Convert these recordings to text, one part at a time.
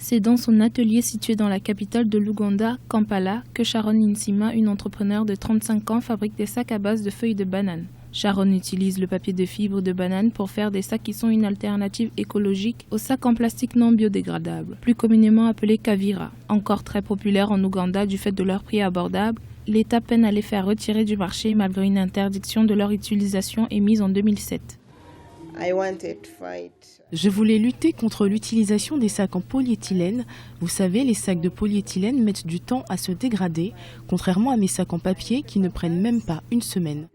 C'est dans son atelier situé dans la capitale de l'Ouganda, Kampala, que Sharon Nsima, une entrepreneure de 35 ans, fabrique des sacs à base de feuilles de banane. Sharon utilise le papier de fibre de banane pour faire des sacs qui sont une alternative écologique aux sacs en plastique non biodégradables, plus communément appelés kavira. Encore très populaires en Ouganda du fait de leur prix abordable, l'État peine à les faire retirer du marché malgré une interdiction de leur utilisation émise en 2007. Je voulais lutter contre l'utilisation des sacs en polyéthylène. Vous savez, les sacs de polyéthylène mettent du temps à se dégrader, contrairement à mes sacs en papier qui ne prennent même pas une semaine.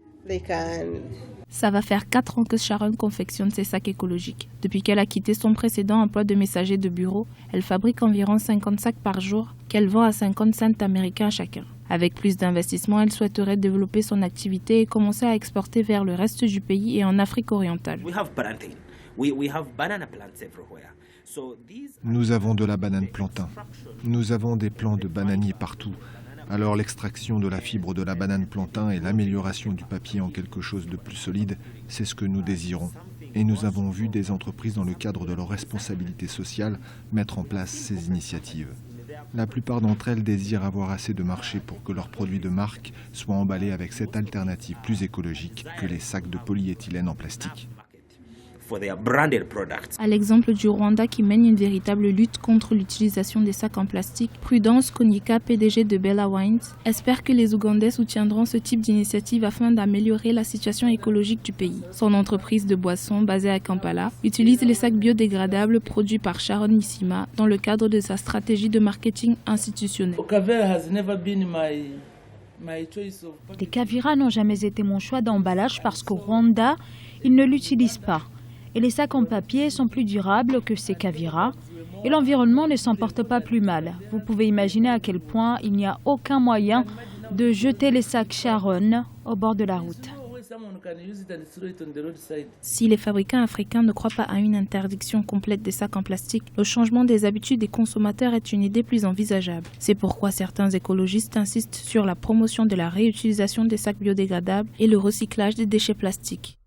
Ça va faire 4 ans que Sharon confectionne ses sacs écologiques. Depuis qu'elle a quitté son précédent emploi de messager de bureau, elle fabrique environ 50 sacs par jour qu'elle vend à 50 cents américains chacun. Avec plus d'investissement, elle souhaiterait développer son activité et commencer à exporter vers le reste du pays et en Afrique orientale. Nous avons de la banane plantain. Nous avons des plants de bananiers partout. Alors l'extraction de la fibre de la banane plantain et l'amélioration du papier en quelque chose de plus solide, c'est ce que nous désirons. Et nous avons vu des entreprises dans le cadre de leur responsabilité sociale mettre en place ces initiatives. La plupart d'entre elles désirent avoir assez de marché pour que leurs produits de marque soient emballés avec cette alternative plus écologique que les sacs de polyéthylène en plastique. À l'exemple du Rwanda qui mène une véritable lutte contre l'utilisation des sacs en plastique, Prudence Konyika, PDG de Bella Wines, espère que les Ougandais soutiendront ce type d'initiative afin d'améliorer la situation écologique du pays. Son entreprise de boissons, basée à Kampala, utilise les sacs biodégradables produits par Sharon Nsima dans le cadre de sa stratégie de marketing institutionnel. Les kavira n'ont jamais été mon choix d'emballage parce qu'au Rwanda, ils ne l'utilisent pas. Et les sacs en papier sont plus durables que ces kavira et l'environnement ne s'en porte pas plus mal. Vous pouvez imaginer à quel point il n'y a aucun moyen de jeter les sacs Sharon au bord de la route. Si les fabricants africains ne croient pas à une interdiction complète des sacs en plastique, le changement des habitudes des consommateurs est une idée plus envisageable. C'est pourquoi certains écologistes insistent sur la promotion de la réutilisation des sacs biodégradables et le recyclage des déchets plastiques.